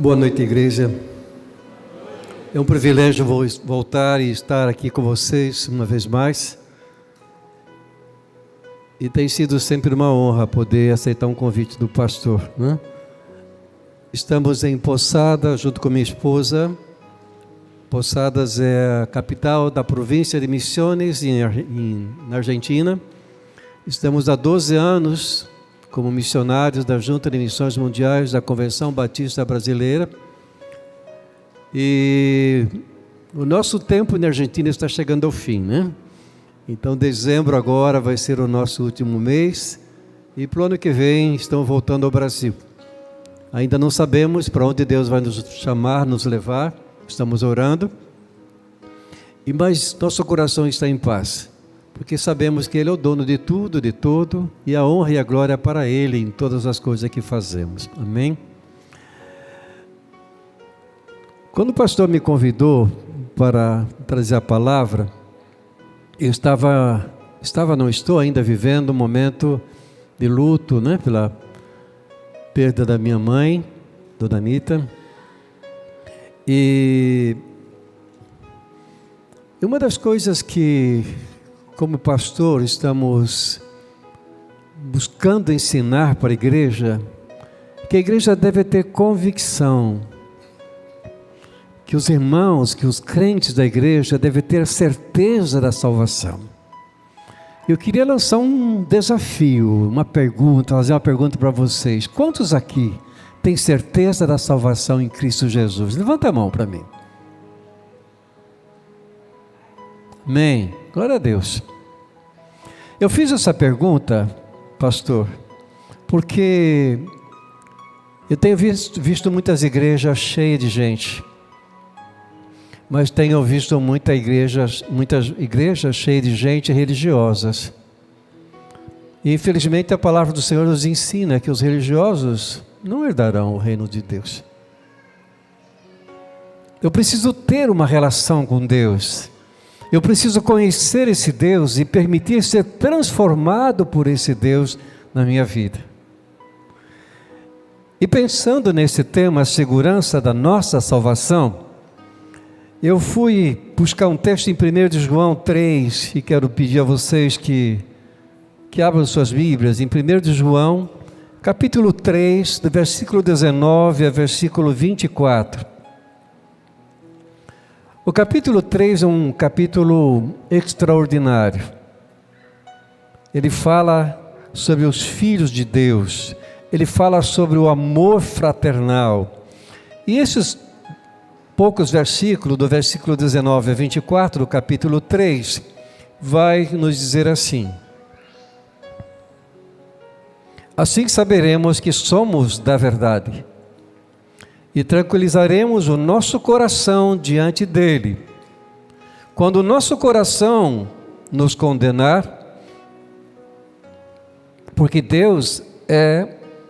Boa noite, igreja. É um privilégio voltar e estar aqui com vocês uma vez mais. E tem sido sempre uma honra poder aceitar um convite do pastor, né? Estamos em Poçada, junto com minha esposa. Poçadas é a capital da província de Misiones, na Argentina. Estamos há 12 anos como missionários da Junta de Missões Mundiais da Convenção Batista Brasileira. E o nosso tempo na Argentina está chegando ao fim, né? Então, dezembro agora vai ser o nosso último mês. E para o ano que vem, estamos voltando ao Brasil. Ainda não sabemos para onde Deus vai nos chamar, nos levar. Estamos orando. Mas nosso coração está em paz, porque sabemos que Ele é o dono de tudo, de todo, e a honra e a glória é para Ele em todas as coisas que fazemos. Amém? Quando o pastor me convidou para trazer a palavra, eu não estou ainda vivendo um momento de luto, né, pela perda da minha mãe, Dona Anita. E uma das coisas que, como pastor, estamos buscando ensinar para a igreja, que a igreja deve ter convicção, que os irmãos, que os crentes da igreja devem ter certeza da salvação. Eu queria lançar um desafio, fazer uma pergunta para vocês. Quantos aqui têm certeza da salvação em Cristo Jesus? Levanta a mão para mim. Amém. Glória a Deus. Eu fiz essa pergunta, pastor, porque eu tenho visto muitas igrejas cheias de gente, mas tenho visto muitas igrejas cheias de gente religiosas. E infelizmente a palavra do Senhor nos ensina que os religiosos não herdarão o reino de Deus. Eu preciso ter uma relação com Deus. Eu preciso conhecer esse Deus e permitir ser transformado por esse Deus na minha vida. E pensando nesse tema, a segurança da nossa salvação, eu fui buscar um texto em 1 de João 3, e quero pedir a vocês que abram suas Bíblias, em 1 de João, capítulo 3, do versículo 19 a versículo 24. O capítulo 3 é um capítulo extraordinário. Ele fala sobre os filhos de Deus, ele fala sobre o amor fraternal. E esses poucos versículos, do versículo 19 a 24, do capítulo 3, vai nos dizer assim: assim saberemos que somos da verdade, e tranquilizaremos o nosso coração diante dele. Quando o nosso coração nos condenar, porque Deus é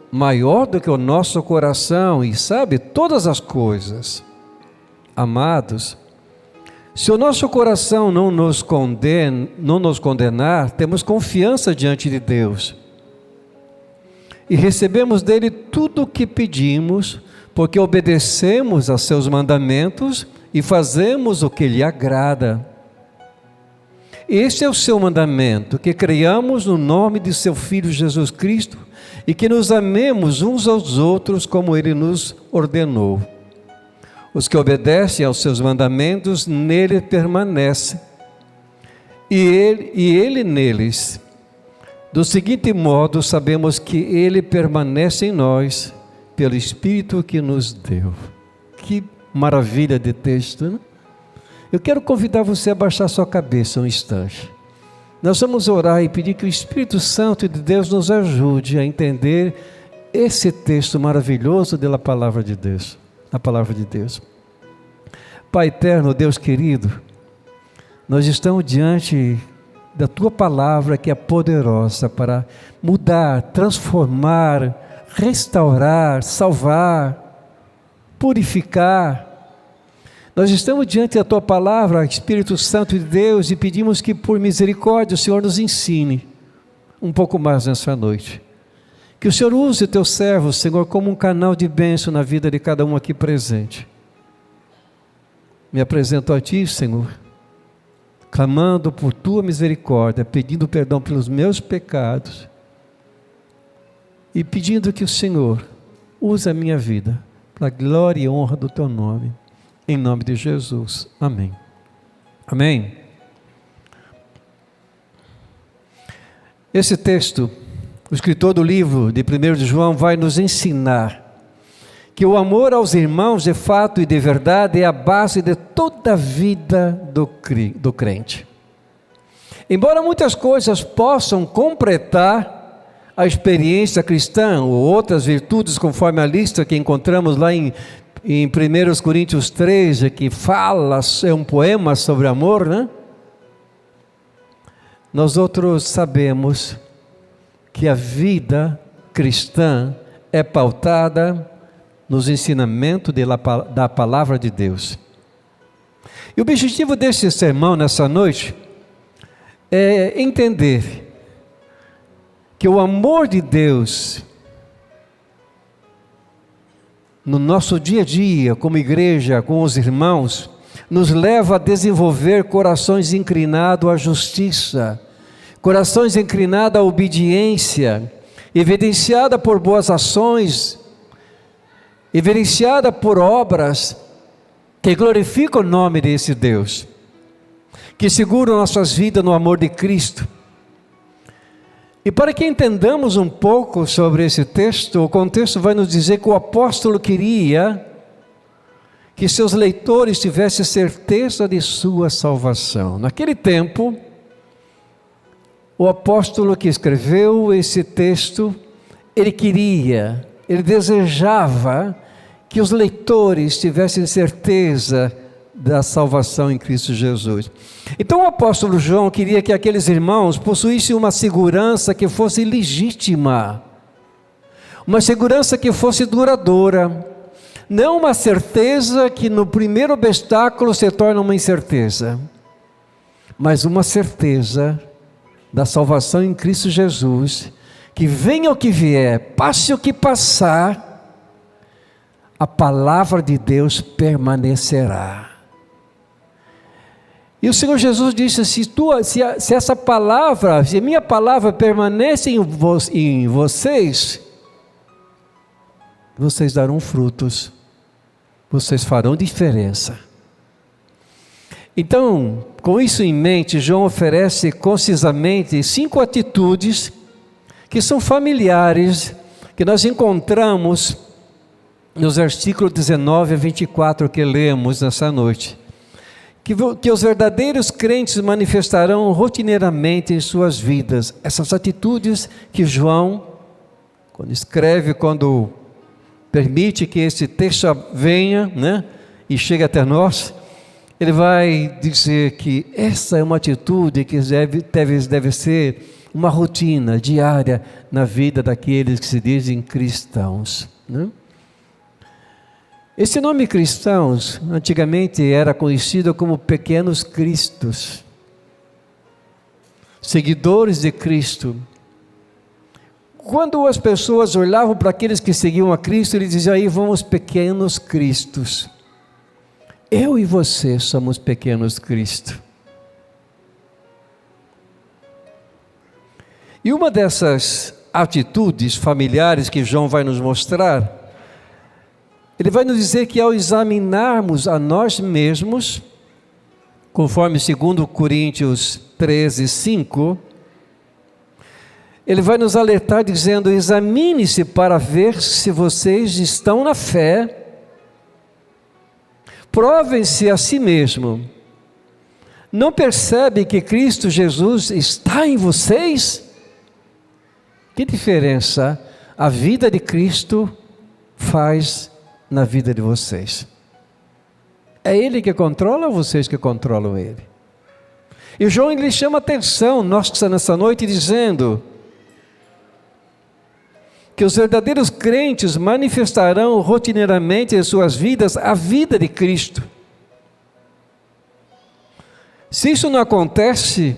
maior do que o nosso coração e sabe todas as coisas. Amados, se o nosso coração não nos condenar, temos confiança diante de Deus. E recebemos dele tudo o que pedimos, porque obedecemos aos seus mandamentos e fazemos o que lhe agrada. Este é o seu mandamento, que creiamos no nome de seu Filho Jesus Cristo e que nos amemos uns aos outros como ele nos ordenou. Os que obedecem aos seus mandamentos, nele permanecem, e ele neles. Do seguinte modo, sabemos que ele permanece em nós, pelo Espírito que nos deu. Que maravilha de texto, né? Eu quero convidar você a baixar sua cabeça um instante. Nós vamos orar e pedir que o Espírito Santo de Deus nos ajude a entender esse texto maravilhoso da palavra de Deus. A palavra de Deus. Pai eterno, Deus querido, nós estamos diante da Tua palavra que é poderosa para mudar, transformar, restaurar, salvar, purificar. Nós estamos diante da Tua palavra, Espírito Santo de Deus, e pedimos que por misericórdia o Senhor nos ensine um pouco mais nessa noite. Que o Senhor use o teu servo, Senhor, como um canal de bênção na vida de cada um aqui presente. Me apresento a Ti, Senhor, clamando por Tua misericórdia, pedindo perdão pelos meus pecados e pedindo que o Senhor use a minha vida para a glória e honra do Teu nome. Em nome de Jesus. Amém. Amém. Esse texto, o escritor do livro de 1 de João vai nos ensinar que o amor aos irmãos de fato e de verdade é a base de toda a vida do crente. Embora muitas coisas possam completar a experiência cristã ou outras virtudes, conforme a lista que encontramos lá em 1 Coríntios 13, que fala, é um poema sobre amor, né? Nós outros sabemos que a vida cristã é pautada nos ensinamentos da palavra de Deus. E o objetivo desse sermão nessa noite é entender que o amor de Deus no nosso dia a dia, como igreja, com os irmãos, nos leva a desenvolver corações inclinados à justiça, corações inclinados à obediência, evidenciada por boas ações, evidenciada por obras que glorificam o nome desse Deus, que seguram nossas vidas no amor de Cristo. E para que entendamos um pouco sobre esse texto, o contexto vai nos dizer que o apóstolo queria que seus leitores tivessem certeza de sua salvação. Naquele tempo, o apóstolo que escreveu esse texto, ele desejava que os leitores tivessem certeza da salvação em Cristo Jesus. Então o apóstolo João queria que aqueles irmãos possuíssem uma segurança que fosse legítima, uma segurança que fosse duradoura, não uma certeza que no primeiro obstáculo se torna uma incerteza, mas uma certeza da salvação em Cristo Jesus, que venha o que vier, passe o que passar, a palavra de Deus permanecerá. E o Senhor Jesus disse, se essa palavra, se a minha palavra permanece em vocês, vocês darão frutos, vocês farão diferença. Então, com isso em mente, João oferece concisamente 5 atitudes que são familiares, que nós encontramos nos versículos 19 a 24 que lemos nessa noite. Que os verdadeiros crentes manifestarão rotineiramente em suas vidas. Essas atitudes que João, quando permite que esse texto venha, né, e chegue até nós, ele vai dizer que essa é uma atitude que deve ser uma rotina diária na vida daqueles que se dizem cristãos, né? Esse nome cristãos, antigamente era conhecido como pequenos cristos, seguidores de Cristo. Quando as pessoas olhavam para aqueles que seguiam a Cristo, eles diziam, aí vão os pequenos cristos. Eu e você somos pequenos Cristo. E uma dessas atitudes familiares que João vai nos mostrar, ele vai nos dizer que ao examinarmos a nós mesmos, conforme 2 Coríntios 13, 5, ele vai nos alertar dizendo, examine-se para ver se vocês estão na fé, provem-se a si mesmo. Não percebe que Cristo Jesus está em vocês? Que diferença a vida de Cristo faz na vida de vocês? É Ele que controla ou vocês que controlam Ele? E João lhe chama a atenção nessa noite dizendo que os verdadeiros crentes manifestarão rotineiramente em suas vidas a vida de Cristo. Se isso não acontece,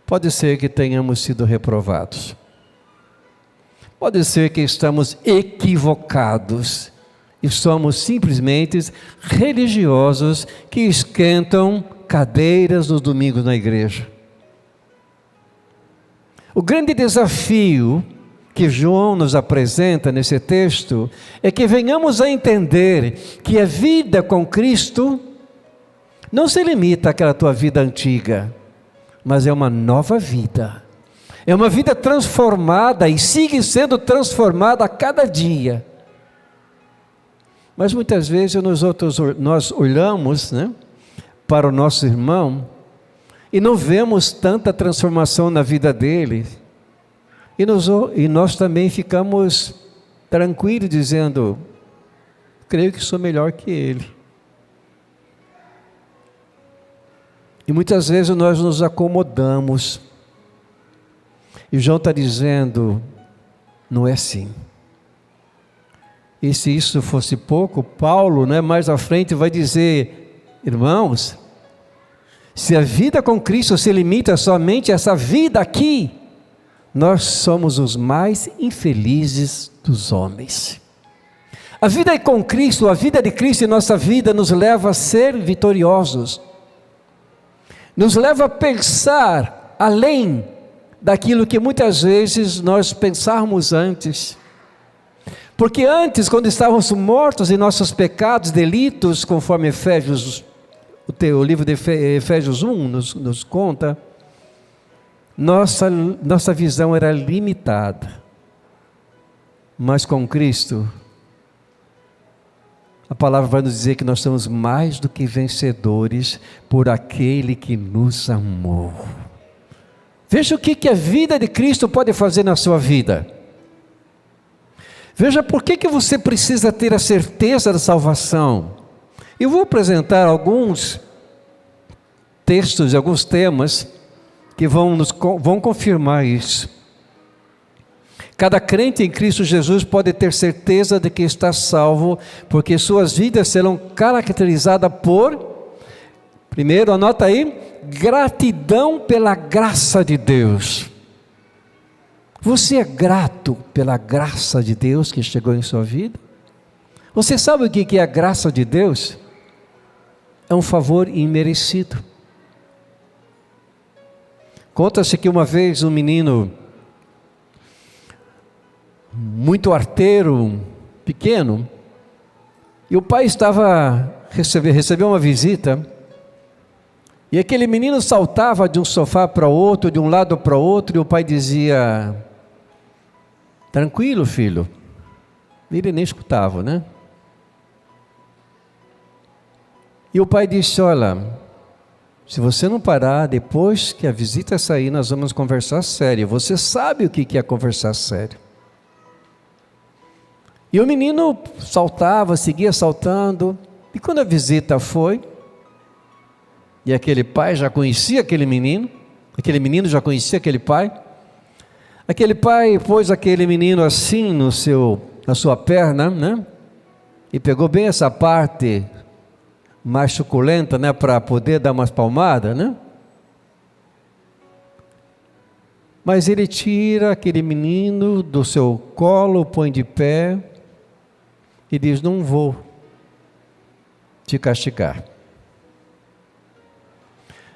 pode ser que tenhamos sido reprovados. Pode ser que estamos equivocados e somos simplesmente religiosos que esquentam cadeiras nos domingos na igreja. O grande desafio que João nos apresenta nesse texto é que venhamos a entender que a vida com Cristo não se limita àquela tua vida antiga, mas é uma nova vida. É uma vida transformada e sigue sendo transformada a cada dia. Mas muitas vezes nós olhamos, né, para o nosso irmão e não vemos tanta transformação na vida dele. E nós também ficamos tranquilos dizendo, creio que sou melhor que ele. E muitas vezes nós nos acomodamos. E João está dizendo, não é assim. E se isso fosse pouco, Paulo, né, mais à frente vai dizer, irmãos, se a vida com Cristo se limita somente a essa vida aqui, nós somos os mais infelizes dos homens. A vida com Cristo, a vida de Cristo em nossa vida nos leva a ser vitoriosos, nos leva a pensar além daquilo que muitas vezes nós pensávamos antes. Porque antes, quando estávamos mortos em nossos pecados, delitos, conforme o livro de Efésios 1 nos conta, nossa visão era limitada. Mas com Cristo, a palavra vai nos dizer que nós somos mais do que vencedores por aquele que nos amou. Veja o que a vida de Cristo pode fazer na sua vida. Veja por que você precisa ter a certeza da salvação. Eu vou apresentar alguns textos, alguns temas que vão confirmar isso. Cada crente em Cristo Jesus pode ter certeza de que está salvo, porque suas vidas serão caracterizadas por, primeiro, anota aí, gratidão pela graça de Deus. Você é grato pela graça de Deus que chegou em sua vida? Você sabe o que é a graça de Deus? É um favor imerecido. Conta-se que uma vez um menino muito arteiro, pequeno, e o pai recebeu uma visita, e aquele menino saltava de um sofá para outro, de um lado para outro, e o pai dizia, tranquilo filho, ele nem escutava, né? E o pai disse, olha, se você não parar, depois que a visita sair, nós vamos conversar sério, você sabe o que é conversar sério. E o menino saltava, seguia saltando, e quando a visita foi, e aquele pai já conhecia aquele menino já conhecia aquele pai pôs aquele menino assim na sua perna, né? E pegou bem essa parte mais suculenta, né? Para poder dar umas palmadas, né? Mas ele tira aquele menino do seu colo, põe de pé e diz, não vou te castigar.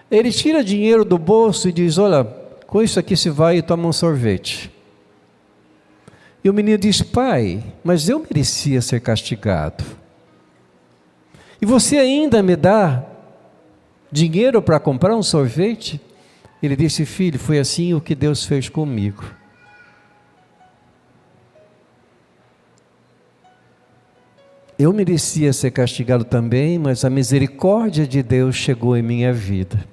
Ele tira dinheiro do bolso e diz, olha, com isso aqui se vai e toma um sorvete. E o menino diz, pai, mas eu merecia ser castigado. E você ainda me dá dinheiro para comprar um sorvete? Ele disse, filho, foi assim o que Deus fez comigo. Eu merecia ser castigado também, mas a misericórdia de Deus chegou em minha vida.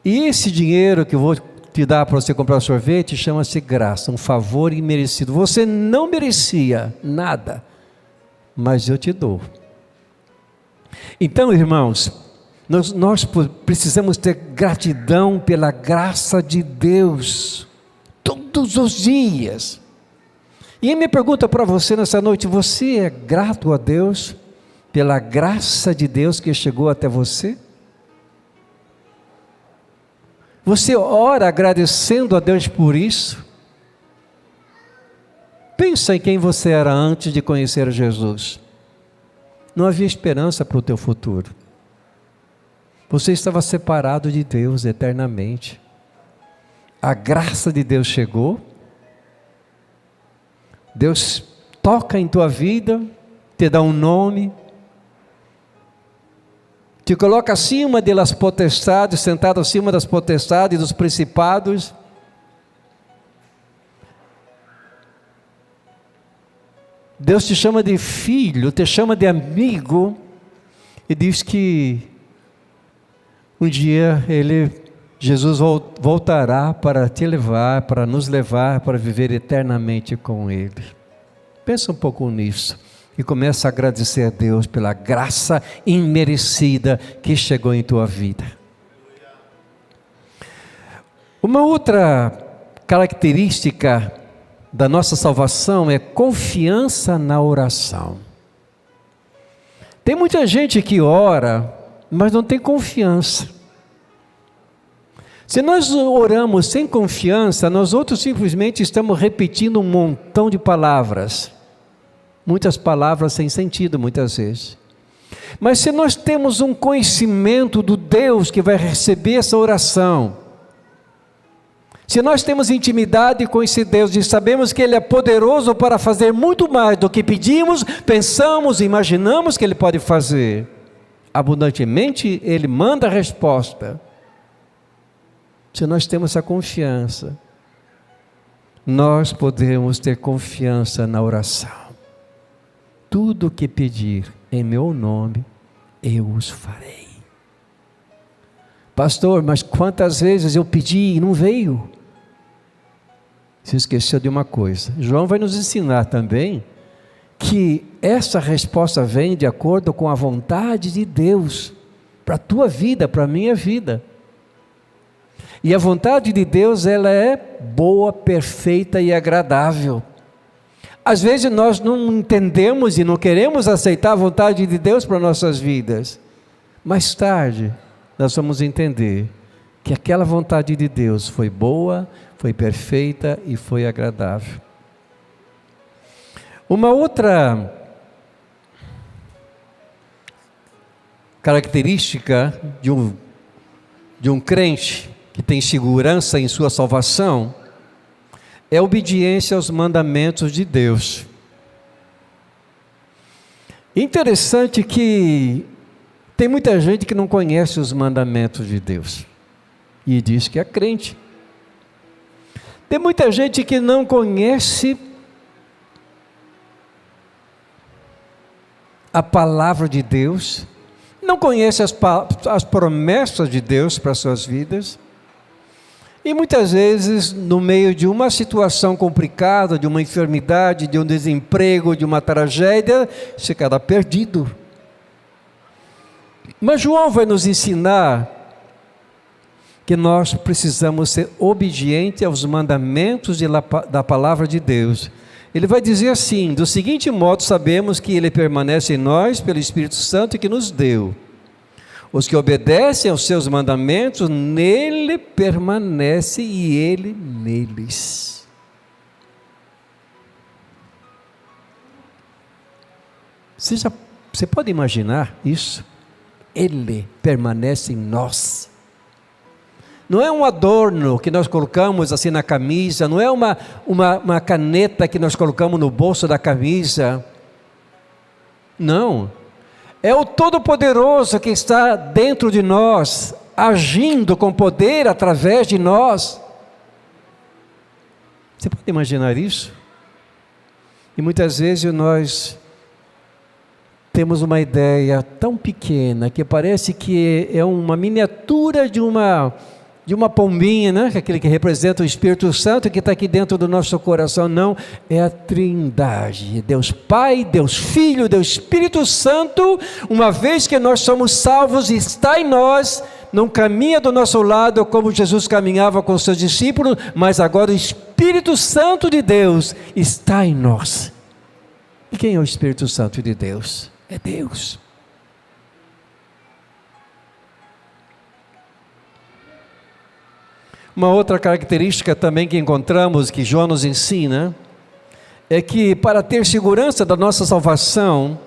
E esse dinheiro que eu vou te dar para você comprar sorvete chama-se graça, um favor imerecido. Você não merecia nada, mas eu te dou. Então, irmãos, nós precisamos ter gratidão pela graça de Deus, todos os dias. E a minha pergunta para você nessa noite, você é grato a Deus pela graça de Deus que chegou até você? Você ora agradecendo a Deus por isso? Pensa em quem você era antes de conhecer Jesus. Não havia esperança para o teu futuro. Você estava separado de Deus eternamente. A graça de Deus chegou. Deus toca em tua vida, te dá um nome, te coloca acima das potestades, sentado acima das potestades e dos principados. Deus te chama de filho, te chama de amigo, e diz que um dia Jesus voltará para te levar, para nos levar, para viver eternamente com Ele. Pensa um pouco nisso e começa a agradecer a Deus pela graça imerecida que chegou em tua vida. Uma outra característica da nossa salvação é confiança na oração. Tem muita gente que ora, mas não tem confiança. Se nós oramos sem confiança, nós outros simplesmente estamos repetindo um montão de palavras. Muitas palavras sem sentido, muitas vezes. Mas se nós temos um conhecimento do Deus que vai receber essa oração, se nós temos intimidade com esse Deus e sabemos que Ele é poderoso para fazer muito mais do que pedimos, pensamos, imaginamos que Ele pode fazer, abundantemente Ele manda a resposta. Se nós temos essa confiança, nós podemos ter confiança na oração. Tudo o que pedir em meu nome, eu os farei. Pastor, mas quantas vezes eu pedi e não veio? Se esqueceu de uma coisa. João vai nos ensinar também que essa resposta vem de acordo com a vontade de Deus para a tua vida, para a minha vida. E a vontade de Deus, ela é boa, perfeita e agradável. Às vezes nós não entendemos e não queremos aceitar a vontade de Deus para nossas vidas. Mais tarde, nós vamos entender que aquela vontade de Deus foi boa, foi perfeita e foi agradável. Uma outra característica de um crente que tem segurança em sua salvação é a obediência aos mandamentos de Deus. Interessante que tem muita gente que não conhece os mandamentos de Deus e diz que é crente. Tem muita gente que não conhece a palavra de Deus, não conhece as promessas de Deus para as suas vidas, e muitas vezes, no meio de uma situação complicada, de uma enfermidade, de um desemprego, de uma tragédia, se queda perdido. Mas João vai nos ensinar que nós precisamos ser obedientes aos mandamentos da palavra de Deus. Ele vai dizer assim: do seguinte modo sabemos que Ele permanece em nós pelo Espírito Santo que nos deu. Os que obedecem aos seus mandamentos, nele permanece e Ele neles. Você pode imaginar isso? Ele permanece em nós. Não é um adorno que nós colocamos assim na camisa, não é uma caneta que nós colocamos no bolso da camisa. Não. É o Todo-Poderoso que está dentro de nós, agindo com poder através de nós. Você pode imaginar isso? E muitas vezes nós temos uma ideia tão pequena que parece que é uma miniatura de uma pombinha, né? Aquele que representa o Espírito Santo que está aqui dentro do nosso coração. Não, é a Trindade, Deus Pai, Deus Filho, Deus Espírito Santo. Uma vez que nós somos salvos, está em nós, não caminha do nosso lado como Jesus caminhava com os seus discípulos, mas agora o Espírito Santo de Deus está em nós. E quem é o Espírito Santo de Deus? É Deus. Uma outra característica também que encontramos, que João nos ensina, é que para ter segurança da nossa salvação,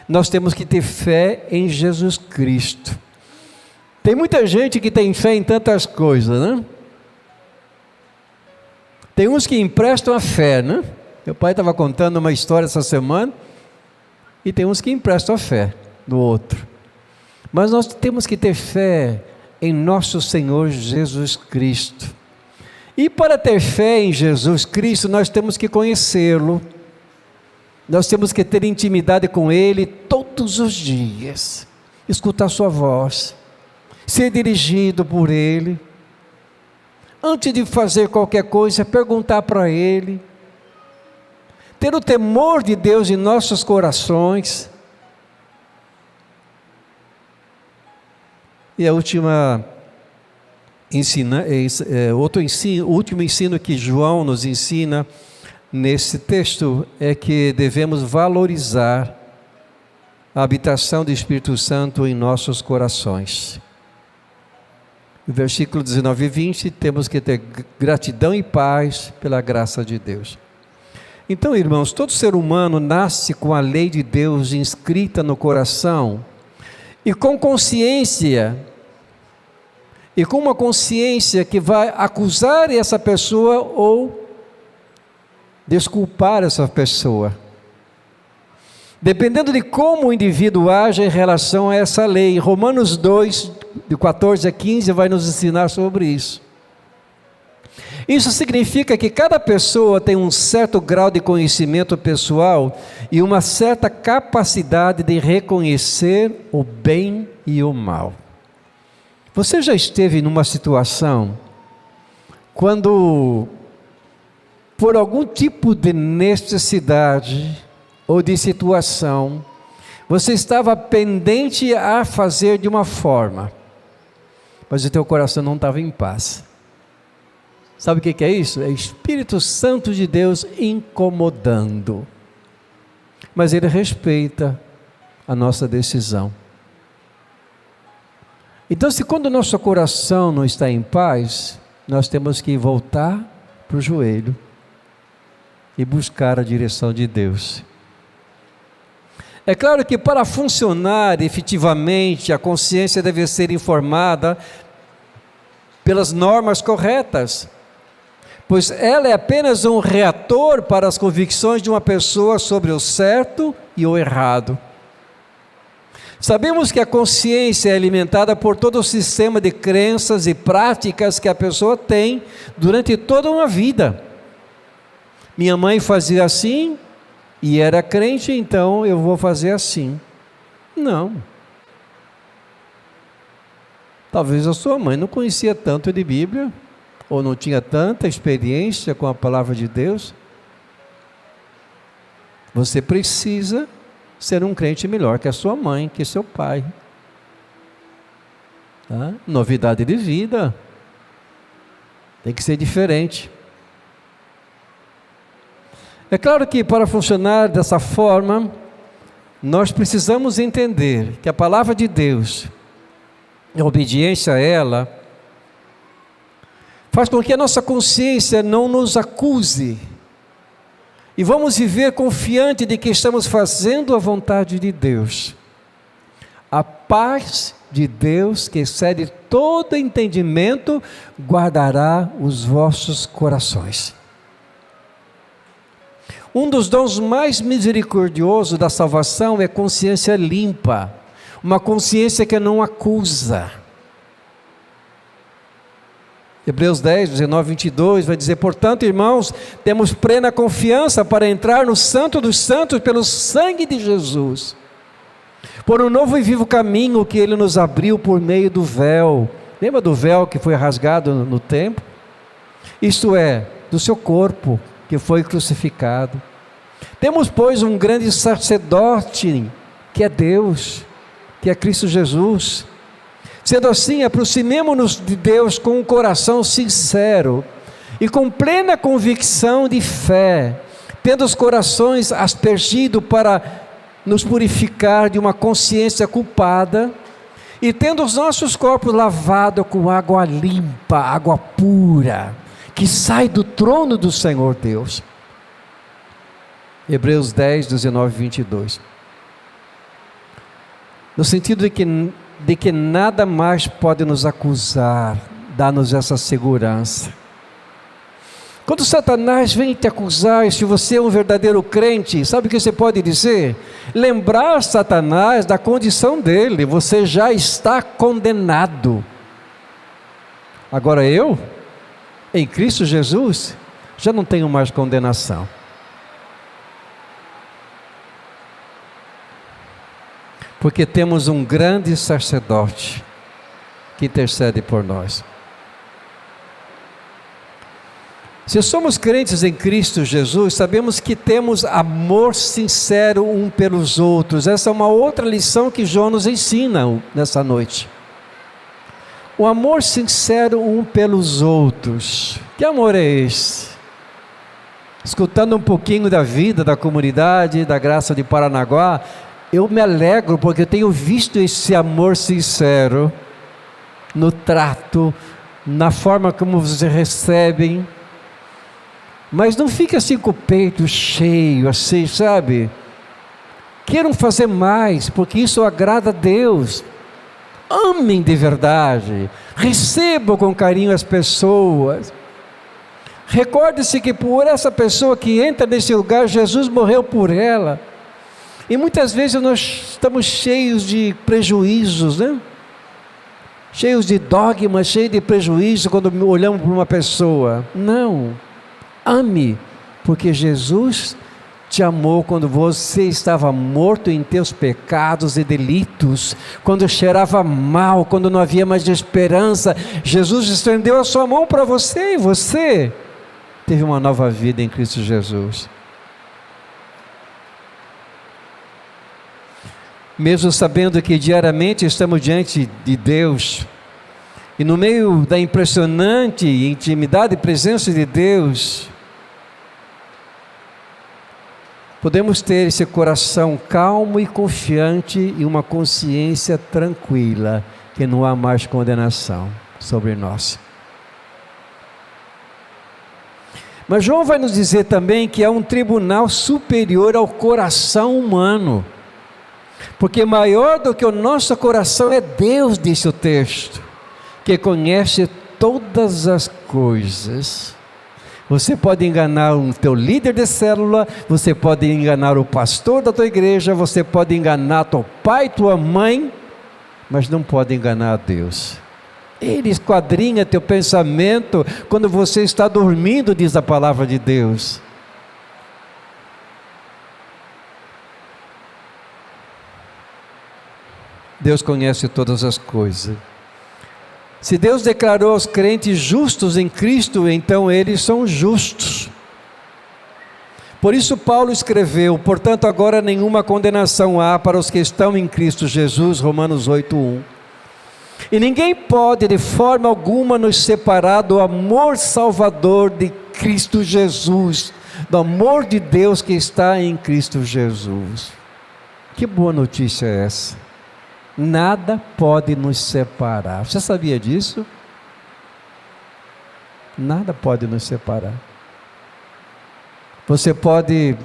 nós temos que ter fé em Jesus Cristo. Tem muita gente que tem fé em tantas coisas, né? Tem uns que emprestam a fé, né? Meu pai estava contando uma história essa semana, e tem uns que emprestam a fé do outro. Mas nós temos que ter fé em nosso Senhor Jesus Cristo. E para ter fé em Jesus Cristo, nós temos que conhecê-lo. Nós temos que ter intimidade com Ele todos os dias. Escutar sua voz. Ser dirigido por Ele. Antes de fazer qualquer coisa, perguntar para Ele. Ter o temor de Deus em nossos corações. E a última o último ensino que João nos ensina nesse texto é que devemos valorizar a habitação do Espírito Santo em nossos corações. No versículo 19 e 20, temos que ter gratidão e paz pela graça de Deus. Então, irmãos, todo ser humano nasce com a lei de Deus inscrita no coração e com consciência, e com uma consciência que vai acusar essa pessoa ou desculpar essa pessoa. Dependendo de como o indivíduo age em relação a essa lei. Romanos 2, de 14 a 15, vai nos ensinar sobre isso. Isso significa que cada pessoa tem um certo grau de conhecimento pessoal e uma certa capacidade de reconhecer o bem e o mal. Você já esteve numa situação quando, por algum tipo de necessidade ou de situação, você estava pendente a fazer de uma forma, mas o teu coração não estava em paz? Sabe o que é isso? É o Espírito Santo de Deus incomodando. Mas Ele respeita a nossa decisão. Então, se quando o nosso coração não está em paz, nós temos que voltar para o joelho e buscar a direção de Deus. É claro que para funcionar efetivamente, a consciência deve ser informada pelas normas corretas, pois ela é apenas um reator para as convicções de uma pessoa sobre o certo e o errado. Sabemos que a consciência é alimentada por todo o sistema de crenças e práticas que a pessoa tem durante toda uma vida. Minha mãe fazia assim e era crente, então eu vou fazer assim. Não. Talvez a sua mãe não conhecia tanto de Bíblia, ou não tinha tanta experiência com a palavra de Deus. Você precisa ser um crente melhor que a sua mãe, que seu pai. Tá? Novidade de vida. Tem que ser diferente. É claro que para funcionar dessa forma, nós precisamos entender que a palavra de Deus, a obediência a ela, faz com que a nossa consciência não nos acuse. E vamos viver confiante de que estamos fazendo a vontade de Deus. A paz de Deus, que excede todo entendimento, guardará os vossos corações. Um dos dons mais misericordiosos da salvação é consciência limpa, uma consciência que não acusa. Hebreus 10, 19, 22 vai dizer: portanto, irmãos, temos plena confiança para entrar no Santo dos Santos pelo sangue de Jesus, por um novo e vivo caminho que Ele nos abriu por meio do véu. Lembra do véu que foi rasgado no templo? Isto é, do seu corpo que foi crucificado. Temos, pois, um grande sacerdote, que é Deus, que é Cristo Jesus. Sendo assim, aproximemo-nos de Deus com um coração sincero e com plena convicção de fé, tendo os corações aspergidos para nos purificar de uma consciência culpada e tendo os nossos corpos lavados com água limpa, água pura, que sai do trono do Senhor Deus. Hebreus 10, 19 e 22. No sentido de que nada mais pode nos acusar, dá-nos essa segurança. Quando Satanás vem te acusar, se você é um verdadeiro crente, sabe o que você pode dizer? Lembrar Satanás da condição dele, você já está condenado. Agora eu, em Cristo Jesus, já não tenho mais condenação. Porque temos um grande sacerdote que intercede por nós. Se somos crentes em Cristo Jesus, sabemos que temos amor sincero um pelos outros. Essa é uma outra lição que João nos ensina nessa noite. O amor sincero um pelos outros. Que amor é esse? Escutando um pouquinho da vida da comunidade, da Graça de Paranaguá, eu me alegro porque eu tenho visto esse amor sincero no trato, na forma como vocês recebem. Mas não fica assim com o peito cheio, assim, sabe? Queiram fazer mais, porque isso agrada a Deus. Amem de verdade, recebam com carinho as pessoas. Recorde-se que por essa pessoa que entra nesse lugar, Jesus morreu por ela. E muitas vezes nós estamos cheios de prejuízos, né? Cheios de dogmas, cheios de prejuízos quando olhamos para uma pessoa. Não, ame, porque Jesus te amou quando você estava morto em teus pecados e delitos, quando cheirava mal, quando não havia mais esperança. Jesus estendeu a sua mão para você e você teve uma nova vida em Cristo Jesus. Mesmo sabendo que diariamente estamos diante de Deus, e no meio da impressionante intimidade e presença de Deus, podemos ter esse coração calmo e confiante e uma consciência tranquila, que não há mais condenação sobre nós. Mas João vai nos dizer também que há um tribunal superior ao coração humano, porque maior do que o nosso coração é Deus, disse o texto, que conhece todas as coisas. Você pode enganar o teu líder de célula, você pode enganar o pastor da tua igreja, você pode enganar teu pai, tua mãe, mas não pode enganar a Deus. Ele esquadrinha teu pensamento quando você está dormindo, diz a palavra de Deus. Deus conhece todas as coisas. Se Deus declarou os crentes justos em Cristo, então eles são justos. Por isso Paulo escreveu: portanto agora nenhuma condenação há para os que estão em Cristo Jesus, Romanos 8:1. E ninguém pode de forma alguma nos separar do amor salvador de Cristo Jesus, do amor de Deus que está em Cristo Jesus. Que boa notícia é essa? Nada pode nos separar. Você sabia disso? Nada pode nos separar. Você pode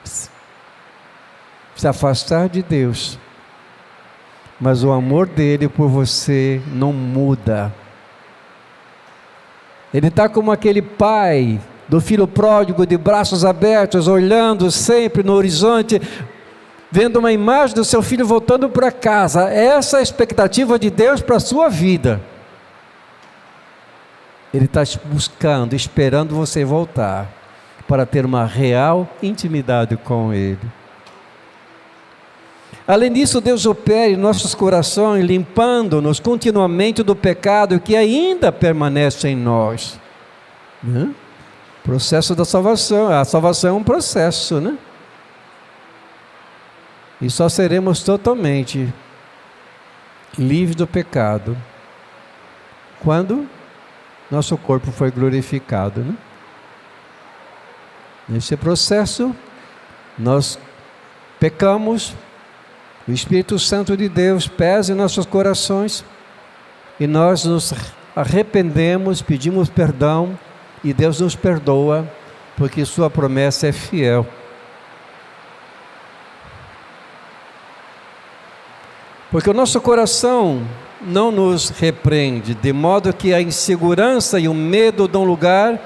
se afastar de Deus, mas o amor dele por você não muda. Ele está como aquele pai do filho pródigo, de braços abertos, olhando sempre no horizonte, vendo uma imagem do seu filho voltando para casa. Essa é a expectativa de Deus para a sua vida. Ele está buscando, esperando você voltar, para ter uma real intimidade com Ele. Além disso, Deus opera em nossos corações, limpando-nos continuamente do pecado que ainda permanece em nós. Processo da salvação. A salvação é um processo, né? E só seremos totalmente livres do pecado quando nosso corpo foi glorificado, né? Nesse processo, nós pecamos, o Espírito Santo de Deus pesa em nossos corações, e nós nos arrependemos, pedimos perdão, e Deus nos perdoa, porque sua promessa é fiel. Porque o nosso coração não nos repreende, de modo que a insegurança e o medo dão lugar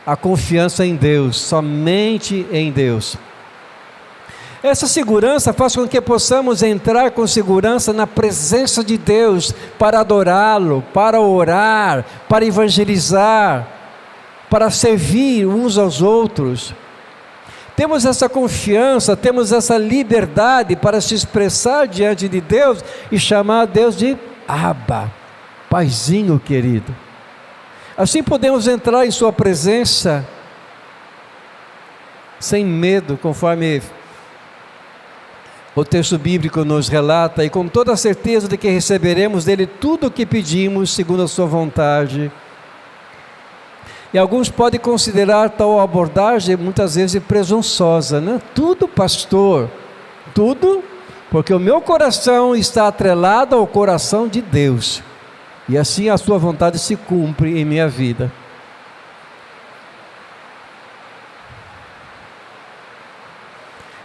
à confiança em Deus, somente em Deus. Essa segurança faz com que possamos entrar com segurança na presença de Deus, para adorá-lo, para orar, para evangelizar, para servir uns aos outros. Temos essa confiança, temos essa liberdade para se expressar diante de Deus e chamar Deus de Abba, Paizinho querido. Assim podemos entrar em sua presença sem medo, conforme o texto bíblico nos relata, e com toda a certeza de que receberemos dele tudo o que pedimos, segundo a sua vontade. E alguns podem considerar tal abordagem muitas vezes presunçosa, né? Tudo, pastor, tudo, porque o meu coração está atrelado ao coração de Deus, e assim a sua vontade se cumpre em minha vida.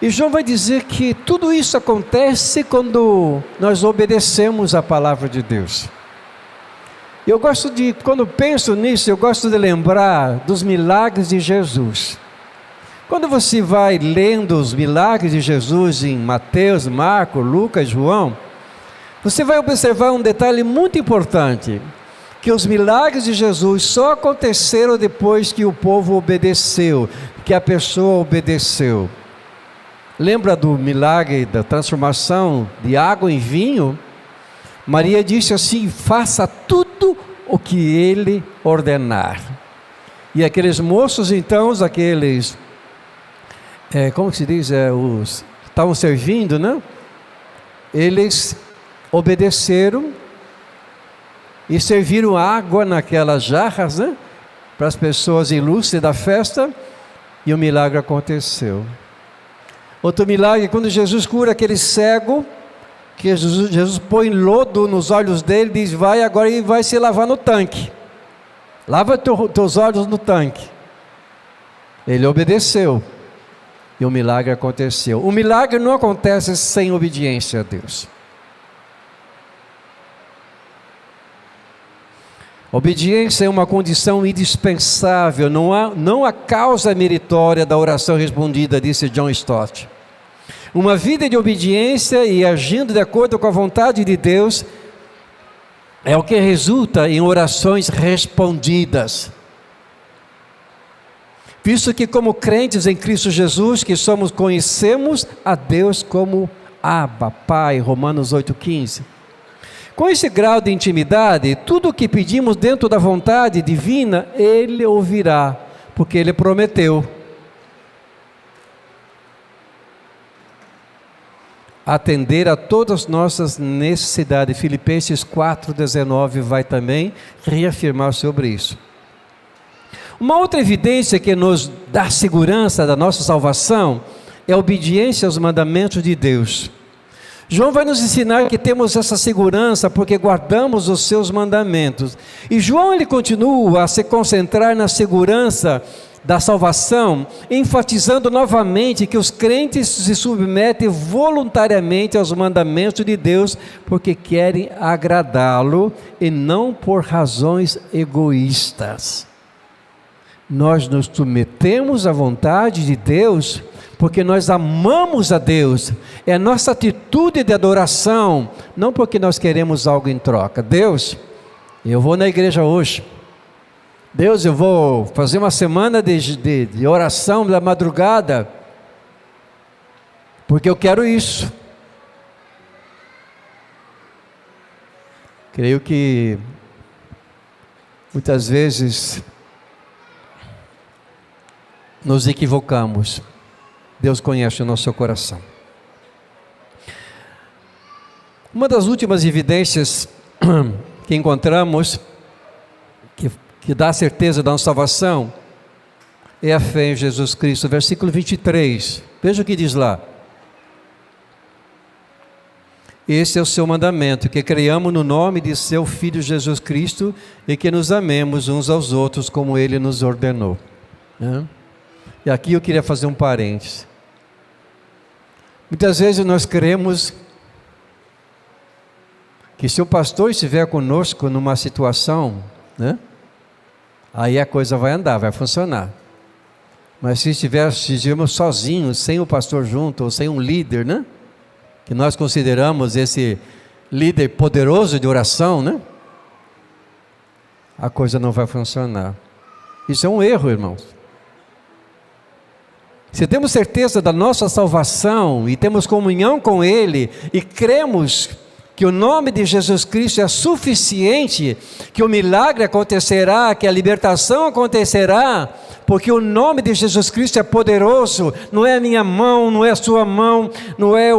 E João vai dizer que tudo isso acontece quando nós obedecemos a palavra de Deus. Eu gosto de, quando penso nisso, eu gosto de lembrar dos milagres de Jesus. Quando você vai lendo os milagres de Jesus em Mateus, Marcos, Lucas, João, você vai observar um detalhe muito importante, que os milagres de Jesus só aconteceram depois que o povo obedeceu, que a pessoa obedeceu. Lembra do milagre da transformação de água em vinho? Maria disse assim: faça tudo o que ele ordenar. E aqueles moços então, como se diz, os que estavam servindo, né? Eles obedeceram e serviram água naquelas jarras, né? Para as pessoas ilustres da festa, e o milagre aconteceu. Outro milagre, quando Jesus cura aquele cego, que Jesus põe lodo nos olhos dele, diz: vai agora e vai se lavar no tanque, lava teus olhos no tanque. Ele obedeceu, e o milagre aconteceu. O milagre não acontece sem obediência a Deus. Obediência é uma condição indispensável, não a causa meritória da oração respondida, disse John Stott. Uma vida de obediência e agindo de acordo com a vontade de Deus é o que resulta em orações respondidas. Visto que, como crentes em Cristo Jesus, conhecemos a Deus como Abba, Pai, Romanos 8,15. Com esse grau de intimidade, tudo o que pedimos dentro da vontade divina, Ele ouvirá, porque Ele prometeu atender a todas as nossas necessidades. Filipenses 4,19 vai também reafirmar sobre isso. Uma outra evidência que nos dá segurança da nossa salvação é a obediência aos mandamentos de Deus. João vai nos ensinar que temos essa segurança porque guardamos os seus mandamentos. E João ele continua a se concentrar na segurança da salvação, enfatizando novamente que os crentes se submetem voluntariamente aos mandamentos de Deus porque querem agradá-lo e não por razões egoístas. Nós nos submetemos à vontade de Deus porque nós amamos a Deus, é a nossa atitude de adoração, não porque nós queremos algo em troca. Deus, eu vou na igreja hoje. Deus, eu vou fazer uma semana de oração da madrugada, porque eu quero isso. Creio que muitas vezes nos equivocamos. Deus conhece o nosso coração. Uma das últimas evidências que encontramos, que dá a certeza da nossa salvação, é a fé em Jesus Cristo. Versículo 23, veja o que diz lá: esse é o seu mandamento, que creiamos no nome de seu Filho Jesus Cristo e que nos amemos uns aos outros como Ele nos ordenou. E aqui eu queria fazer um parênteses. Muitas vezes nós queremos que se o pastor estiver conosco numa situação, né, aí a coisa vai andar, vai funcionar. Mas se estivermos sozinhos, sem o pastor junto, ou sem um líder, né, que nós consideramos esse líder poderoso de oração, né, a coisa não vai funcionar. Isso é um erro, irmãos. Se temos certeza da nossa salvação e temos comunhão com Ele e cremos que o nome de Jesus Cristo é suficiente, que o milagre acontecerá, que a libertação acontecerá, porque o nome de Jesus Cristo é poderoso, não é a minha mão, não é a sua mão, não é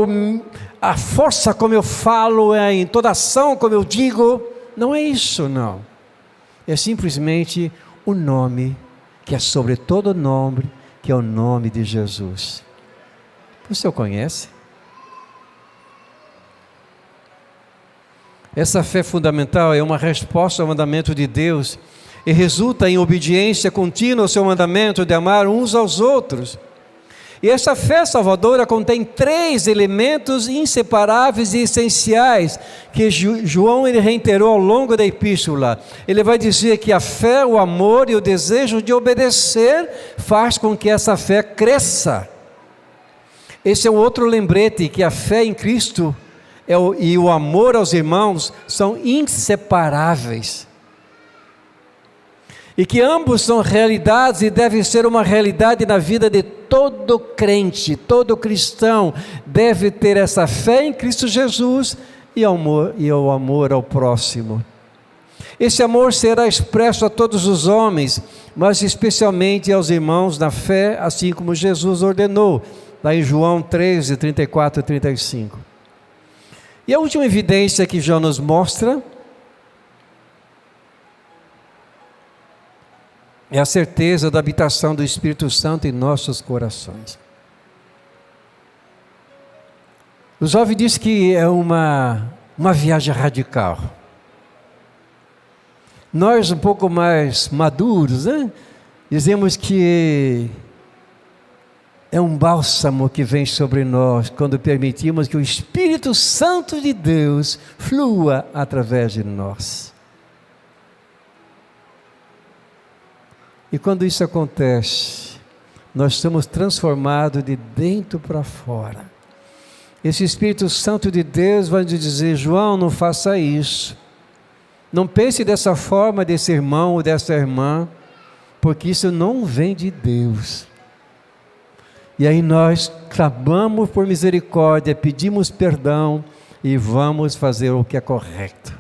a força como eu falo, é a entonação como eu digo, não é isso não, é simplesmente o nome que é sobre todo nome, que é o nome de Jesus. Você o conhece? Essa fé fundamental é uma resposta ao mandamento de Deus e resulta em obediência contínua ao seu mandamento de amar uns aos outros. E essa fé salvadora contém 3 elementos inseparáveis e essenciais que João ele reiterou ao longo da epístola. Ele vai dizer que a fé, o amor e o desejo de obedecer faz com que essa fé cresça. Esse é um outro lembrete, que a fé em Cristo e o amor aos irmãos são inseparáveis. E que ambos são realidades e devem ser uma realidade na vida de todo crente, todo cristão deve ter essa fé em Cristo Jesus e o amor ao próximo. Esse amor será expresso a todos os homens, mas especialmente aos irmãos na fé, assim como Jesus ordenou, lá em João 13, 34 e 35. E a última evidência que João nos mostra é a certeza da habitação do Espírito Santo em nossos corações. O jovem diz que é uma viagem radical. Nós, um pouco mais maduros, né, dizemos que é um bálsamo que vem sobre nós quando permitimos que o Espírito Santo de Deus flua através de nós. E quando isso acontece, nós somos transformados de dentro para fora. Esse Espírito Santo de Deus vai nos dizer: João, não faça isso. Não pense dessa forma desse irmão ou dessa irmã, porque isso não vem de Deus. E aí nós clamamos por misericórdia, pedimos perdão e vamos fazer o que é correto.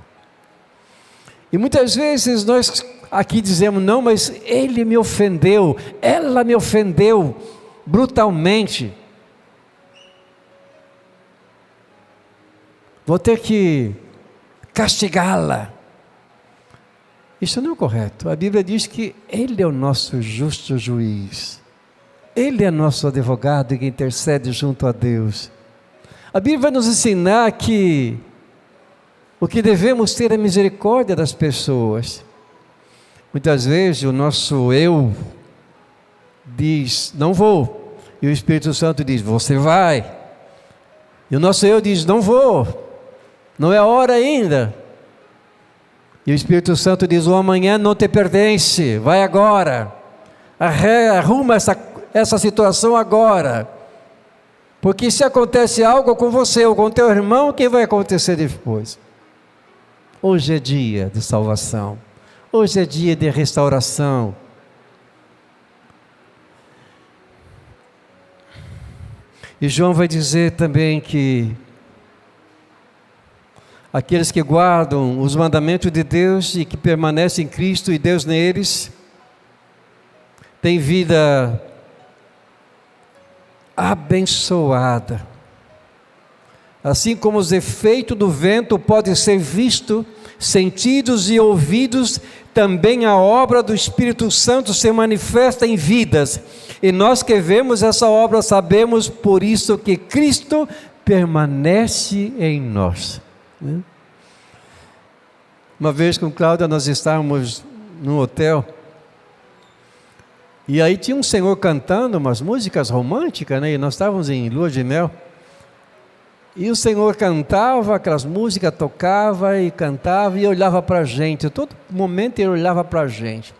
E muitas vezes nós aqui dizemos: não, mas ele me ofendeu, ela me ofendeu brutalmente. Vou ter que castigá-la. Isso não é correto. A Bíblia diz que Ele é o nosso justo juiz. Ele é nosso advogado que intercede junto a Deus. A Bíblia vai nos ensinar que o que devemos ter é misericórdia das pessoas. Muitas vezes o nosso eu diz: não vou. E o Espírito Santo diz: você vai. E o nosso eu diz: não vou. Não é a hora ainda. E o Espírito Santo diz: o amanhã não te pertence, vai agora, arruma essa situação agora, porque se acontece algo com você ou com teu irmão, o que vai acontecer depois? Hoje é dia de salvação, hoje é dia de restauração. E João vai dizer também que aqueles que guardam os mandamentos de Deus e que permanecem em Cristo e Deus neles, têm vida abençoada. Assim como os efeitos do vento podem ser vistos, sentidos e ouvidos, também a obra do Espírito Santo se manifesta em vidas. E nós que vemos essa obra sabemos por isso que Cristo permanece em nós. Uma vez com Cláudia nós estávamos num hotel e aí tinha um senhor cantando umas músicas românticas, né? E nós estávamos em lua de mel. E o Senhor cantava, aquelas músicas, tocava e cantava e olhava para a gente. Todo momento ele olhava para a gente.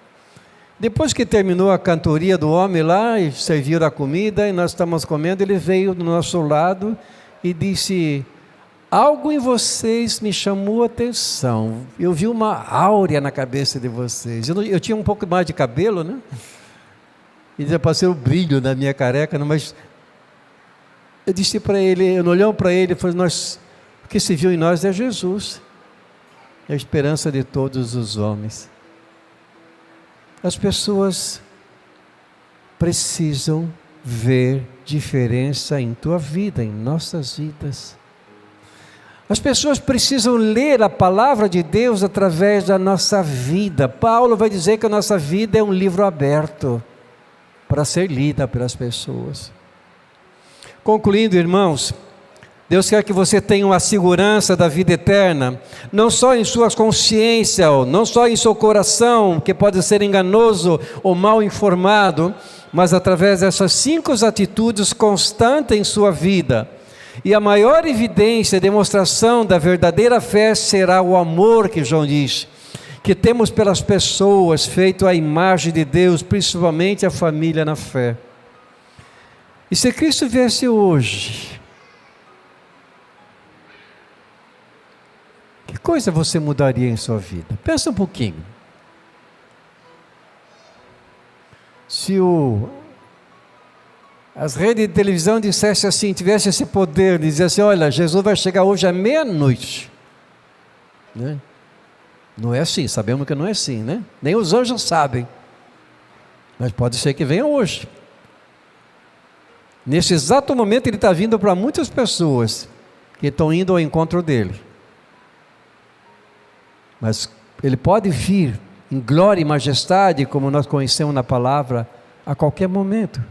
Depois que terminou a cantoria do homem lá, e serviram a comida, e nós estamos comendo, ele veio do nosso lado e disse: algo em vocês me chamou a atenção. Eu vi uma áurea na cabeça de vocês. Eu tinha um pouco mais de cabelo, né? E já passei o brilho na minha careca, mas eu disse para ele, eu olhando para ele, falei: o que se viu em nós é Jesus, é a esperança de todos os homens. As pessoas precisam ver diferença em tua vida, em nossas vidas. As pessoas precisam ler a palavra de Deus através da nossa vida. Paulo vai dizer que a nossa vida é um livro aberto para ser lida pelas pessoas. Concluindo, irmãos, Deus quer que você tenha uma segurança da vida eterna, não só em sua consciência, não só em seu coração, que pode ser enganoso ou mal informado, mas através dessas 5 atitudes constantes em sua vida. E a maior evidência, demonstração da verdadeira fé será o amor, que João diz, que temos pelas pessoas, feito à imagem de Deus, principalmente a família na fé. E se Cristo viesse hoje, que coisa você mudaria em sua vida? Pensa um pouquinho. Se as redes de televisão dissessem assim, tivesse esse poder, dizia assim: olha, Jesus vai chegar hoje à meia-noite, né? Não é assim, sabemos que não é assim, né? Nem os anjos sabem, mas pode ser que venha hoje. Nesse exato momento ele está vindo para muitas pessoas que estão indo ao encontro dele, mas ele pode vir em glória e majestade, como nós conhecemos na palavra, a qualquer momento.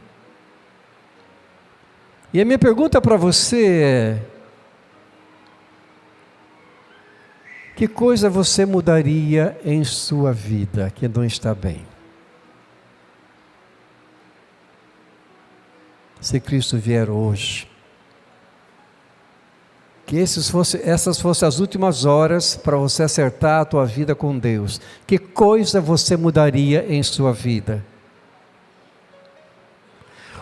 E a minha pergunta para você é: que coisa você mudaria em sua vida que não está bem? Se Cristo vier hoje, que essas fossem as últimas horas para você acertar a tua vida com Deus, que coisa você mudaria em sua vida?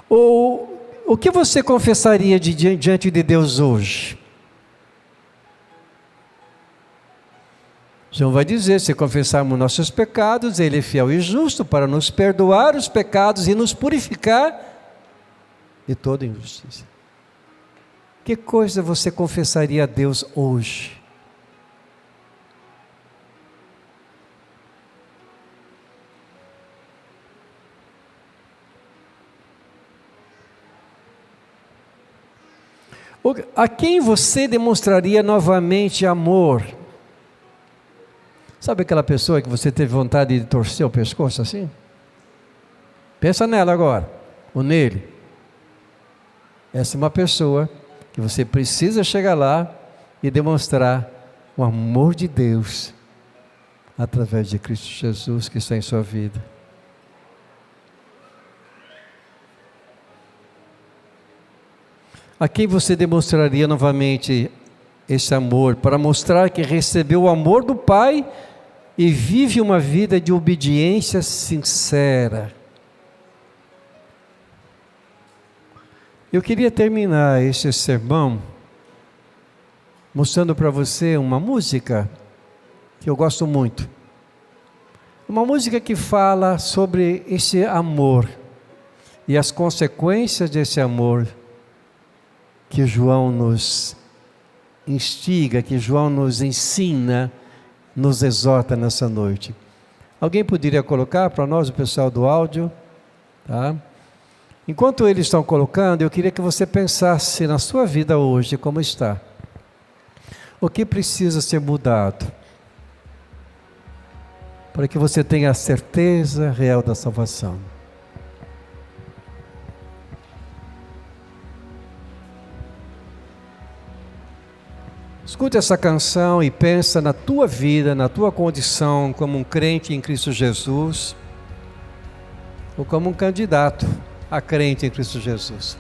Ou o que você confessaria diante de Deus hoje? João vai dizer: se confessarmos nossos pecados, Ele é fiel e justo para nos perdoar os pecados e nos purificar de toda injustiça. Que coisa você confessaria a Deus hoje? A quem você demonstraria novamente amor? Sabe aquela pessoa que você teve vontade de torcer o pescoço assim? Pensa nela agora, ou nele. Essa é uma pessoa que você precisa chegar lá e demonstrar o amor de Deus através de Cristo Jesus que está em sua vida. A quem você demonstraria novamente esse amor, para mostrar que recebeu o amor do Pai e vive uma vida de obediência sincera? Eu queria terminar esse sermão mostrando para você uma música que eu gosto muito. Uma música que fala sobre esse amor e as consequências desse amor que João nos instiga, que João nos ensina, nos exorta nessa noite. Alguém poderia colocar para nós, o pessoal do áudio? Tá? Enquanto eles estão colocando, eu queria que você pensasse na sua vida hoje, como está. O que precisa ser mudado? Para que você tenha a certeza real da salvação. Escute essa canção e pensa na tua vida, na tua condição como um crente em Cristo Jesus, ou como um candidato a crente em Cristo Jesus.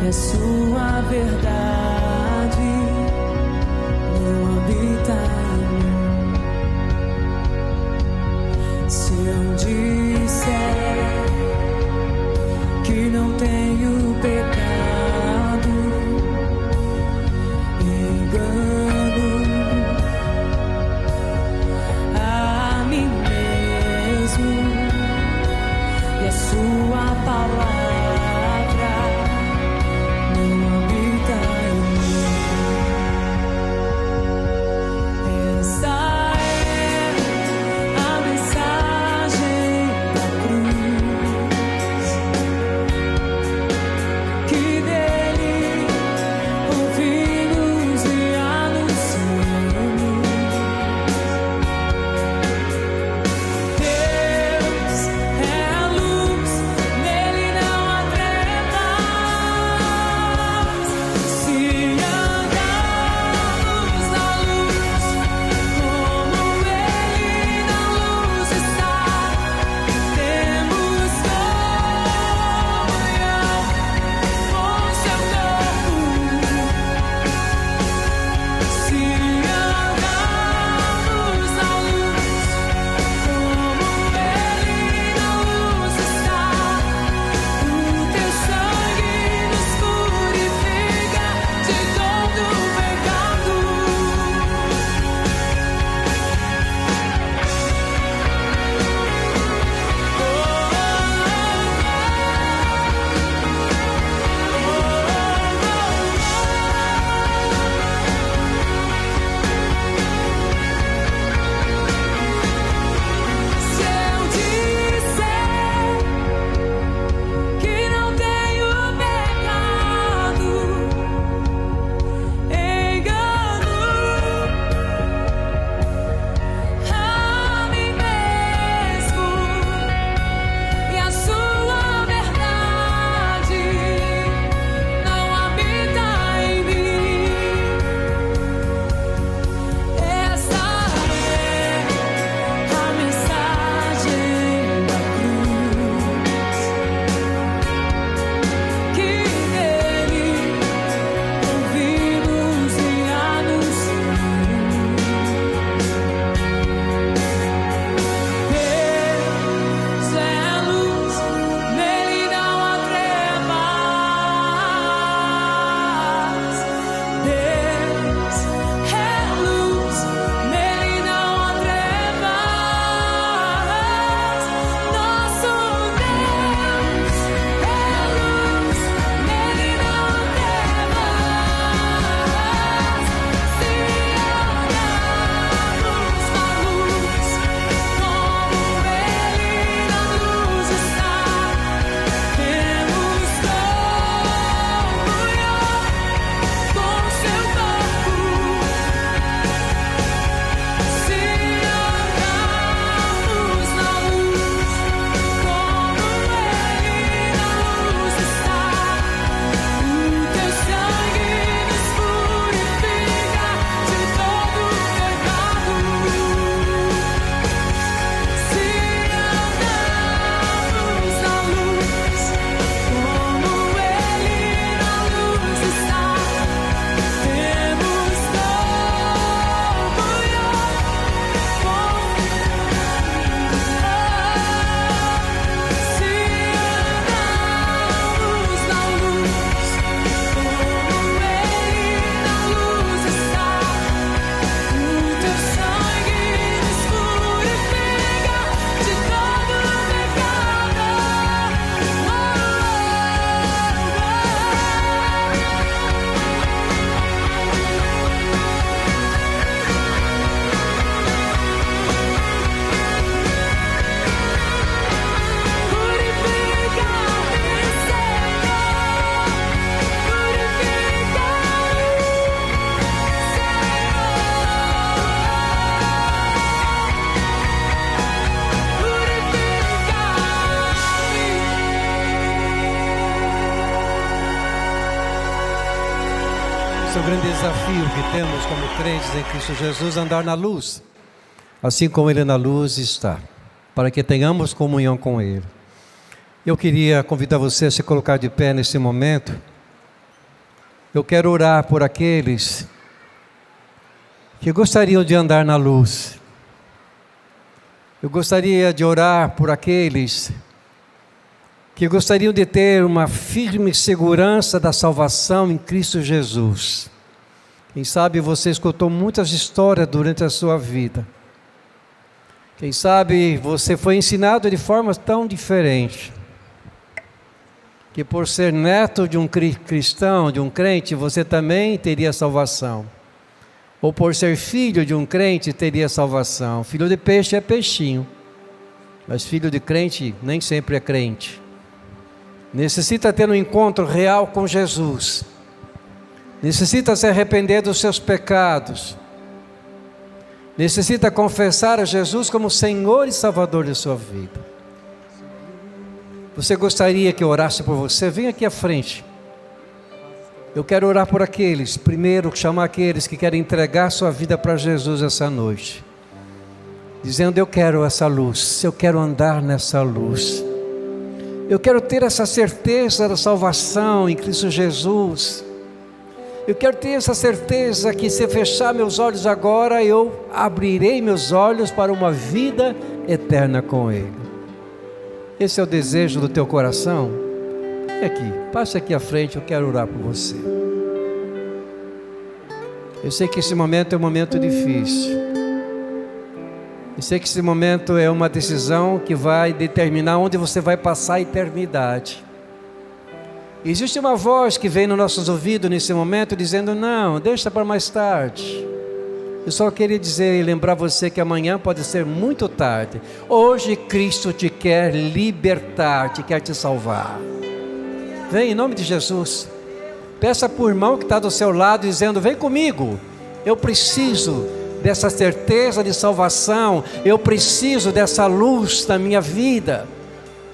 a sua verdade não habita em mim. Se eu disser que não tenho pecado, engano a mim mesmo, e a sua palavra Esse é o grande desafio que temos como crentes em Cristo Jesus, andar na luz, assim como Ele na luz está, para que tenhamos comunhão com Ele. Eu queria convidar você a se colocar de pé nesse momento Eu quero orar por aqueles que gostariam de andar na luz. Eu gostaria de orar por aqueles que gostariam de ter uma firme segurança da salvação em Cristo Jesus. Quem sabe você escutou muitas histórias durante a sua vida. Quem sabe você foi ensinado de forma tão diferente, que por ser neto de um cristão, de um crente, você também teria salvação. Ou por ser filho de um crente, teria salvação. Filho de peixe é peixinho, mas filho de crente nem sempre é crente. Necessita ter um encontro real com Jesus. Necessita se arrepender dos seus pecados. Necessita confessar a Jesus como Senhor e Salvador de sua vida. Você gostaria que eu orasse por você? Vem aqui à frente. Eu quero orar por aqueles, primeiro chamar aqueles que querem entregar sua vida para Jesus essa noite, dizendo: eu quero essa luz, eu quero andar nessa luz, eu quero ter essa certeza da salvação em Cristo Jesus. Eu quero ter essa certeza que se eu fechar meus olhos agora, eu abrirei meus olhos para uma vida eterna com Ele. Esse é o desejo do teu coração? Vem aqui, passe aqui à frente, eu quero orar por você. Eu sei que esse momento é um momento difícil. Eu sei que esse momento é uma decisão que vai determinar onde você vai passar a eternidade. Existe uma voz que vem nos nossos ouvidos nesse momento dizendo: não, deixa para mais tarde. Eu só queria dizer e lembrar você que amanhã pode ser muito tarde. Hoje Cristo te quer libertar, te quer te salvar. Vem em nome de Jesus. Peça para o irmão que está do seu lado dizendo: vem comigo, eu preciso dessa certeza de salvação, eu preciso dessa luz na minha vida,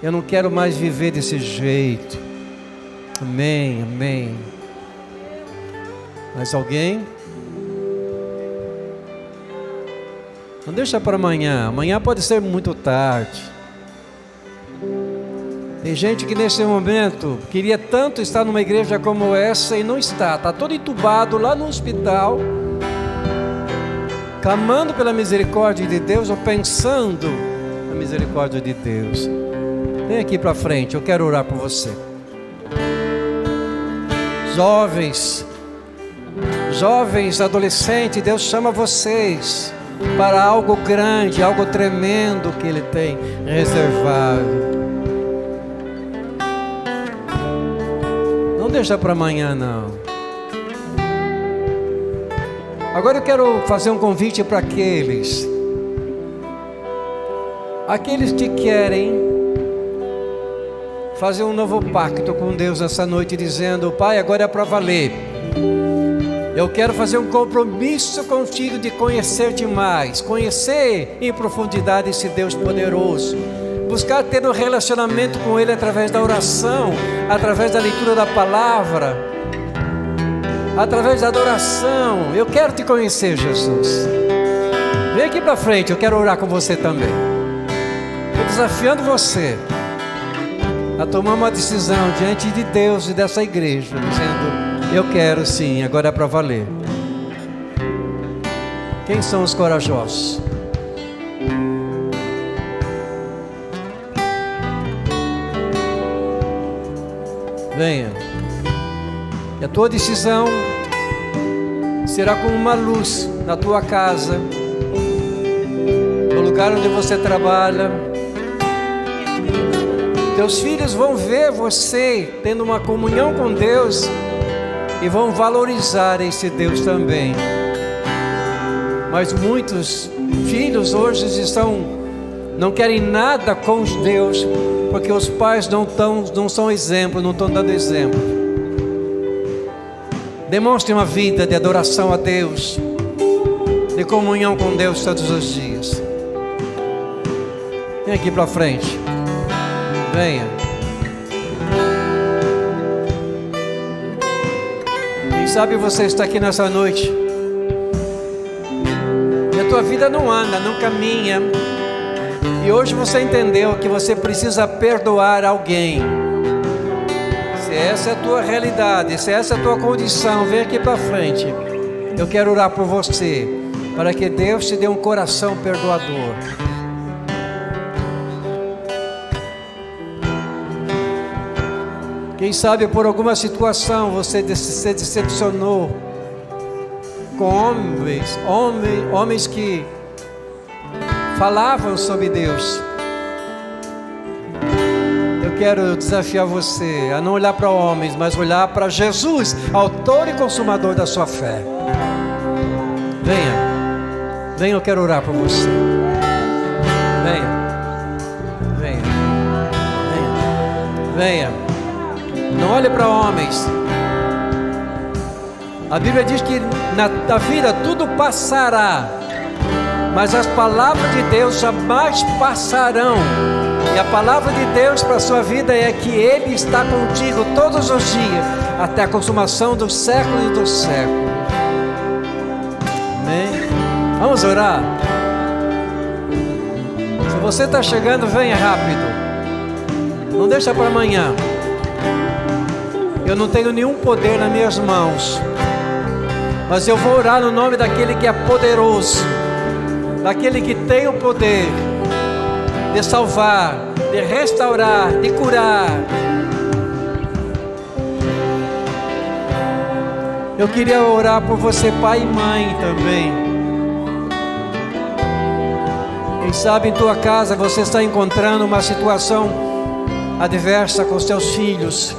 eu não quero mais viver desse jeito. Amém, amém. Mais alguém? Não deixa para amanhã, amanhã pode ser muito tarde. Tem gente que nesse momento queria tanto estar numa igreja como essa e não está todo entubado lá no hospital, clamando pela misericórdia de Deus ou pensando na misericórdia de Deus. Vem aqui para frente, eu quero orar por você. Jovens, adolescentes, Deus chama vocês para algo grande, algo tremendo que Ele tem reservado. Não deixa para amanhã, não. Agora eu quero fazer um convite para aqueles que querem fazer um novo pacto com Deus essa noite, dizendo: Pai, agora é para valer. Eu quero fazer um compromisso contigo de conhecer-te mais, conhecer em profundidade esse Deus poderoso, buscar ter um relacionamento com Ele através da oração, através da leitura da palavra, através da adoração. Eu quero te conhecer, Jesus. Vem aqui para frente, eu quero orar com você também. Estou desafiando você a tomar uma decisão diante de Deus e dessa igreja, dizendo: eu quero sim, agora é para valer. Quem são os corajosos? Venha. E a tua decisão será como uma luz na tua casa, no lugar onde você trabalha. Teus filhos vão ver você tendo uma comunhão com Deus e vão valorizar esse Deus também. Mas muitos filhos hoje não querem nada com Deus, porque os pais não são exemplo, não estão dando exemplo. Demonstre uma vida de adoração a Deus, de comunhão com Deus todos os dias. Vem aqui para frente. Venha. Quem sabe você está aqui nessa noite e a tua vida não anda, não caminha, e hoje você entendeu que você precisa perdoar alguém. Se essa é a tua realidade, se essa é a tua condição, vem aqui para frente. Eu quero orar por você, para que Deus te dê um coração perdoador. Quem sabe por alguma situação você se decepcionou com homens que falavam sobre Deus. Eu quero desafiar você a não olhar para homens, mas olhar para Jesus, autor e consumador da sua fé. Venha, eu quero orar por você. Venha. Não olhe para homens. A Bíblia diz que na vida tudo passará, mas as palavras de Deus jamais passarão. E a palavra de Deus para a sua vida é que Ele está contigo todos os dias, até a consumação dos séculos e dos séculos. Amém? Vamos orar. Se você está chegando, venha rápido. Não deixa para amanhã. Eu não tenho nenhum poder nas minhas mãos, mas eu vou orar no nome daquele que é poderoso, daquele que tem o poder de salvar, de restaurar, de curar. Eu queria orar por você, pai e mãe também. Quem sabe em tua casa você está encontrando uma situação adversa com os teus filhos.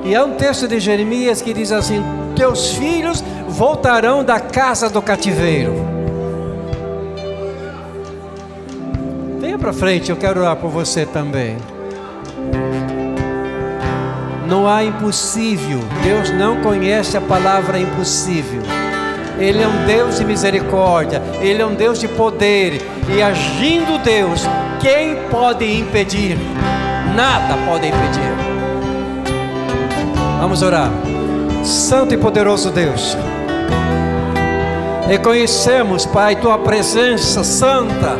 E há um texto de Jeremias que diz assim: teus filhos voltarão da casa do cativeiro. Venha para frente, eu quero orar por você também. Não há impossível. Deus não conhece a palavra impossível. Ele é um Deus de misericórdia, Ele é um Deus de poder. E agindo Deus, quem pode impedir? Nada pode impedir. Vamos orar. Santo e poderoso Deus, reconhecemos, Pai, Tua presença santa.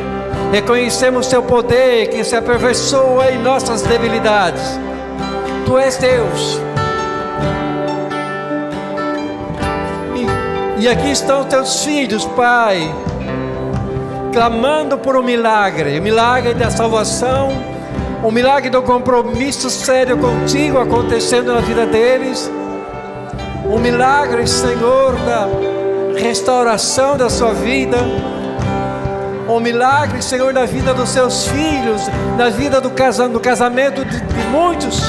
Reconhecemos Teu poder que se aperfeiçoa em nossas debilidades. Tu és Deus. E aqui estão Teus filhos, Pai, clamando por um milagre. O milagre da salvação, o milagre do compromisso sério contigo acontecendo na vida deles. O milagre, Senhor, da restauração da sua vida. O milagre, Senhor, da vida dos seus filhos, na vida do casamento de muitos.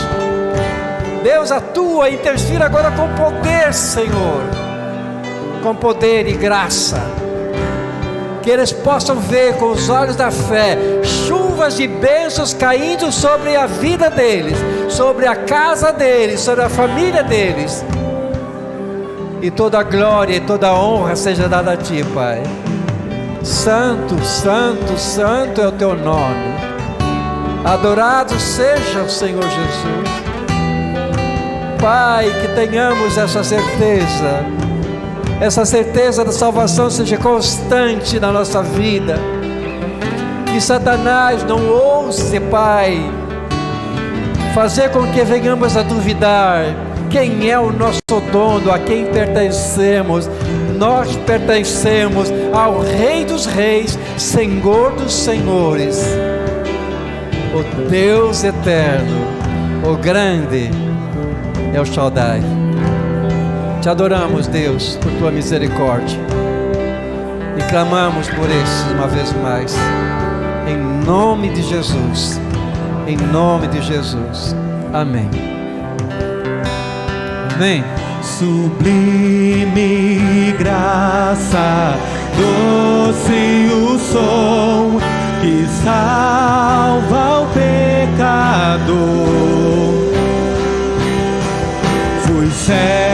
Deus, atua, interfira agora com poder, Senhor, com poder e graça. Que eles possam ver com os olhos da fé chuvas de bênçãos caindo sobre a vida deles, sobre a casa deles, sobre a família deles. E toda a glória e toda a honra seja dada a Ti, Pai. Santo, santo, santo é o Teu nome. Adorado seja o Senhor Jesus. Pai, que tenhamos essa certeza da salvação seja constante na nossa vida. Que Satanás não ouse, Pai, fazer com que venhamos a duvidar quem é o nosso dono, a quem pertencemos. Nós pertencemos ao Rei dos Reis, Senhor dos Senhores, o Deus eterno, o grande El Shaddai. Te adoramos, Deus, por Tua misericórdia, e clamamos por esses uma vez mais, em nome de Jesus, em nome de Jesus, amém. Amém. Sublime graça, doce o som que salva o pecador. Fui cego